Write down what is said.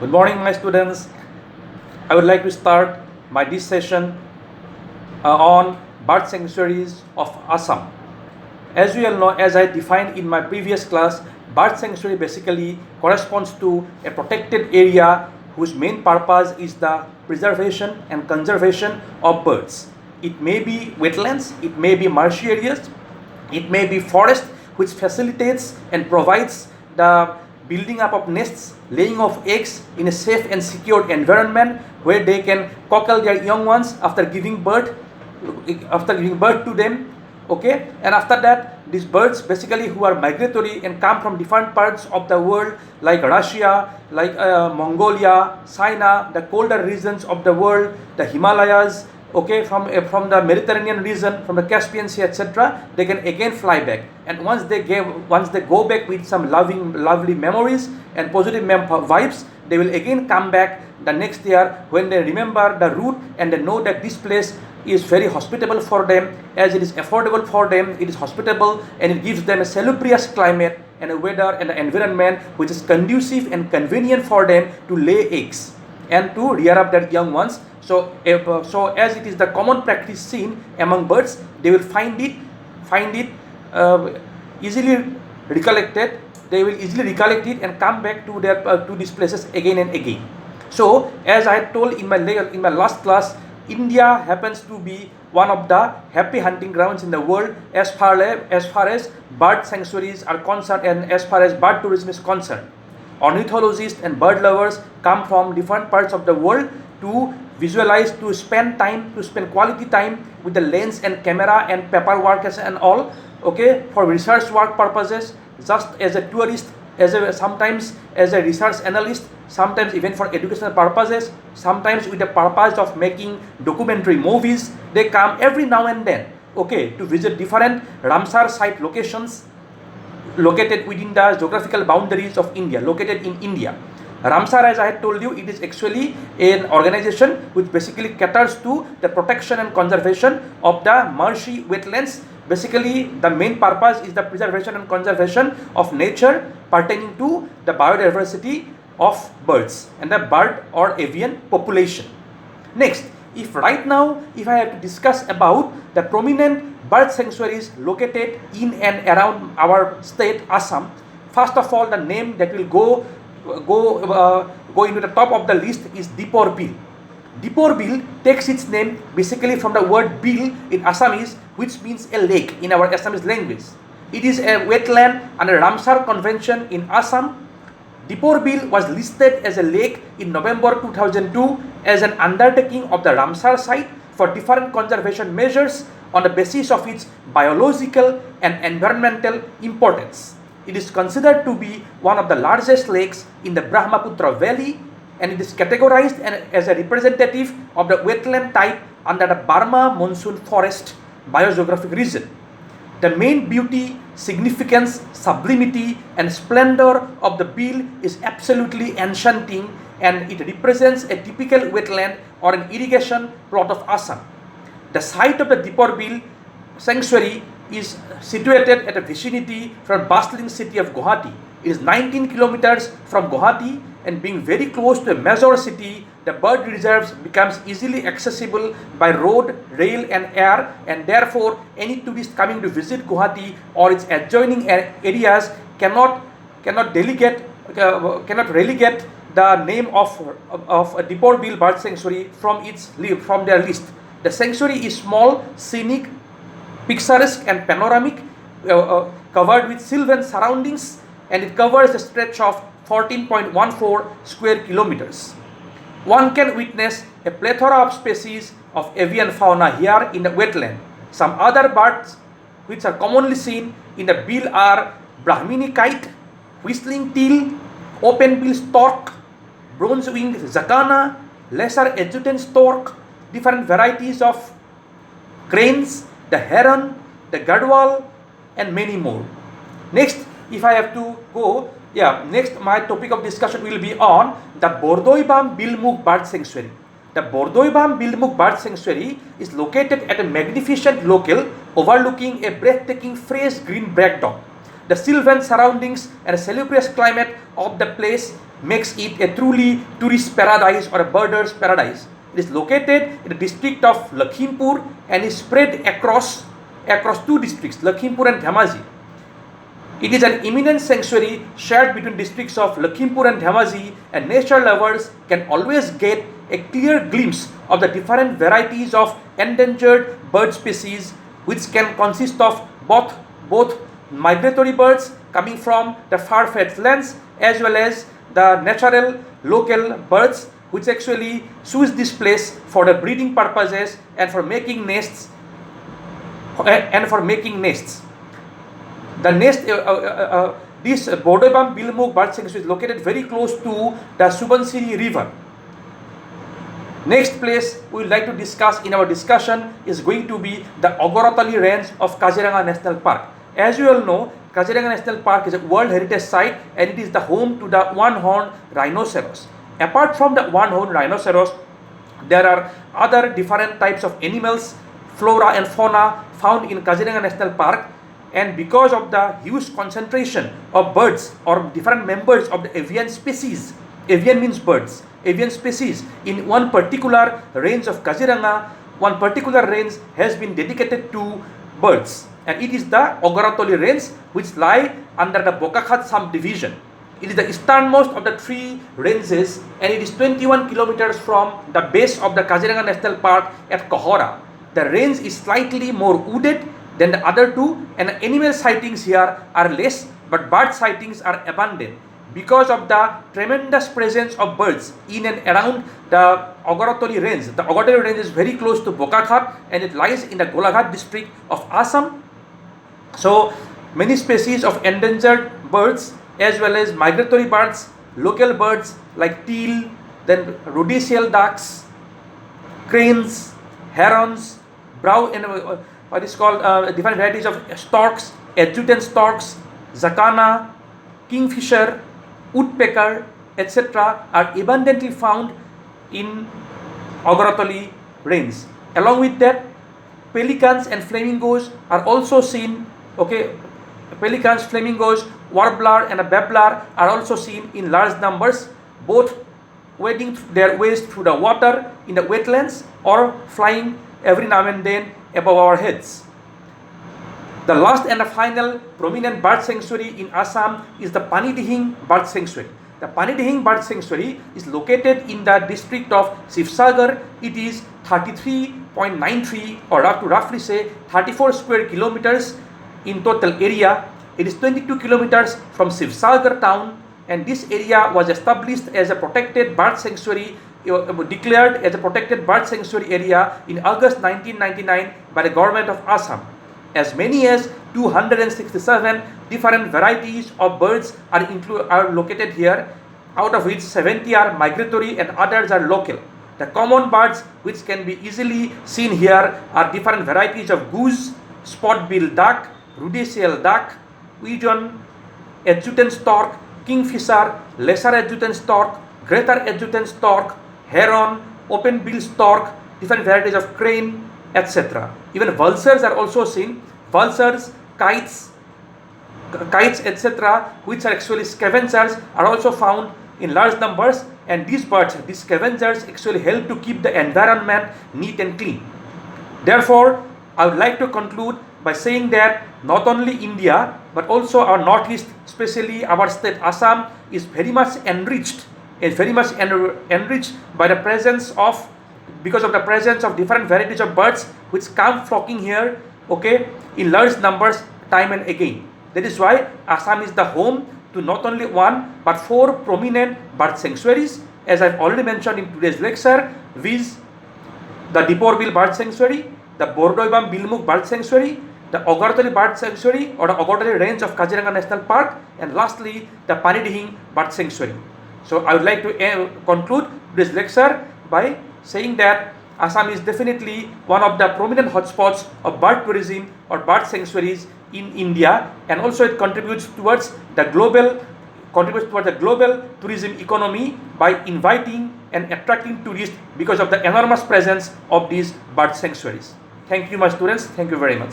Good morning, my students. I would like to start this session on bird sanctuaries of Assam. As we all know, as I defined in my previous class, bird sanctuary basically corresponds to a protected area whose main purpose is the preservation and conservation of birds. It may be wetlands, it may be marshy areas, it may be forest which facilitates and provides the building up of nests, laying of eggs in a safe and secure environment where they can cockle their young ones after giving birth to them. Okay, and after that these birds basically who are migratory and come from different parts of the world like Russia, like Mongolia, China, the colder regions of the world, the Himalayas, okay, from the Mediterranean region, from the Caspian Sea, etc., they can again fly back. And once they go back with some lovely memories and positive vibes, they will again come back the next year when they remember the route and they know that this place is very hospitable for them, as it is affordable for them, it is hospitable, and it gives them a salubrious climate and a weather and an environment which is conducive and convenient for them to lay eggs and to rear up their young ones. So as it is the common practice seen among birds, they will find it easily recollected. They will easily recollect it and come back to their to these places again and again. So as I told in my last class, India happens to be one of the happy hunting grounds in the world as far as bird sanctuaries are concerned and as far as bird tourism is concerned. Ornithologists and bird lovers come from different parts of the world to visualize, to spend quality time with the lens and camera and paperwork and all, okay, for research work purposes, just as a tourist, sometimes as a research analyst, sometimes even for educational purposes, sometimes with the purpose of making documentary movies. They come every now and then, okay, to visit different Ramsar site locations located within the geographical boundaries of India, located in India. Ramsar, as I had told you, it is actually an organization which basically caters to the protection and conservation of the marshy wetlands. Basically, the main purpose is the preservation and conservation of nature pertaining to the biodiversity of birds and the bird or avian population. Next, if I have to discuss about the prominent bird sanctuaries located in and around our state, Assam, first of all, the name that will go into the top of the list is Deepor Bill. Deepor Bill takes its name basically from the word Bill in Assamese, which means a lake in our Assamese language. It is a wetland under Ramsar Convention in Assam. Deepor Bill was listed as a lake in November 2002 as an undertaking of the Ramsar site for different conservation measures on the basis of its biological and environmental importance. It is considered to be one of the largest lakes in the Brahmaputra Valley, and it is categorized as a representative of the wetland type under the Burma monsoon forest biogeographic region. The main beauty, significance, sublimity, and splendor of the bill is absolutely enchanting, and it represents a typical wetland or an irrigation plot of Assam. The site of the Deepor Bill sanctuary is situated at a vicinity from bustling city of Guwahati. It is 19 kilometers from Guwahati, and being very close to a major city, the bird reserves becomes easily accessible by road, rail and air, and therefore any tourist coming to visit Guwahati or its adjoining areas cannot relegate the name of Deepor Bill Bird Sanctuary from their list. The sanctuary is small, scenic, picturesque and panoramic, covered with sylvan surroundings, and it covers a stretch of 14.14 square kilometers. One can witness a plethora of species of avian fauna here in the wetland. Some other birds which are commonly seen in the bill are Brahmini kite, whistling teal, open-bill stork, bronze-winged jacana, lesser adjutant stork, different varieties of cranes, the heron, the gadwal, and many more. Next, if I have to go, next my topic of discussion will be on the Bordoibam Bilmuk Bird Sanctuary. The Bordoibam Bilmuk Bird Sanctuary is located at a magnificent locale overlooking a breathtaking fresh green backdrop. The sylvan surroundings and salubrious climate of the place makes it a truly tourist paradise or a birder's paradise. It is located in the district of Lakhimpur and is spread across two districts, Lakhimpur and Dhemaji. It is an eminent sanctuary shared between districts of Lakhimpur and Dhemaji, and nature lovers can always get a clear glimpse of the different varieties of endangered bird species, which can consist of both migratory birds coming from the far-fetched lands as well as the natural local birds which actually choose this place for the breeding purposes and for making nests. The nest, this Bordoibam Bilmuk bird sanctuary is located very close to the Subansiri river. Next place we would like to discuss in our discussion is going to be the Agartali range of Kaziranga National Park. As you all know, Kaziranga National Park is a World Heritage Site and it is the home to the one-horned rhinoceros. Apart from the one-horned rhinoceros, there are other different types of animals, flora and fauna found in Kaziranga National Park, and because of the huge concentration of birds or different members of the avian species, avian means birds, avian species in one particular range of Kaziranga, one particular range has been dedicated to birds, and it is the Agartali range which lie under the Bokakhat subdivision. It is the easternmost of the three ranges and it is 21 kilometers from the base of the Kaziranga National Park at Kohora. The range is slightly more wooded than the other two, and the animal sightings here are less, but bird sightings are abundant because of the tremendous presence of birds in and around the Agartali range. The Agartali range is very close to Bokakhat and it lies in the Golaghat district of Assam. So many species of endangered birds as well as migratory birds, local birds like teal, then rhodesial ducks, cranes, herons, what is called different varieties of storks, adjutant storks, jacana, kingfisher, woodpecker, etc. are abundantly found in Agartali range. Along with that, pelicans and flamingos are also seen. Okay, pelicans, flamingos, warbler and a babbler are also seen in large numbers, both wading their ways through the water in the wetlands or flying every now and then above our heads. The last and the final prominent bird sanctuary in Assam is the Panidihing Bird Sanctuary. The Panidihing Bird Sanctuary is located in the district of Sivsagar. It is 33.93 or roughly say 34 square kilometers in total area. It is 22 kilometers from Sivsagar town, and this area was established as a protected bird sanctuary, declared as a protected bird sanctuary area in August 1999 by the government of Assam. As many as 267 different varieties of birds are located here, out of which 70 are migratory and others are local. The common birds which can be easily seen here are different varieties of goose, spot-billed duck, rhodesial duck, pigeon, adjutant stork, kingfisher, lesser adjutant stork, greater adjutant stork, heron, open-billed stork, different varieties of crane, etc. Even vultures are also seen. Vultures, kites, etc., which are actually scavengers, are also found in large numbers. And these birds, these scavengers, actually help to keep the environment neat and clean. Therefore, I would like to conclude by saying that not only India, but also our Northeast, especially our state Assam, is very much enriched by the presence of, because of the presence of different varieties of birds which come flocking here, okay, in large numbers time and again. That is why Assam is the home to not only one but 4 prominent bird sanctuaries, as I've already mentioned in today's lecture, viz. The Diporbil Bird Sanctuary, the Bordoibam Bilmuk Bird Sanctuary, the Agartali Bird Sanctuary or the Agartali Range of Kaziranga National Park, and lastly the Panidihing Bird Sanctuary. So I would like to conclude this lecture by saying that Assam is definitely one of the prominent hotspots of bird tourism or bird sanctuaries in India, and also it contributes towards the global tourism economy by inviting and attracting tourists because of the enormous presence of these bird sanctuaries. Thank you, my students. Thank you very much.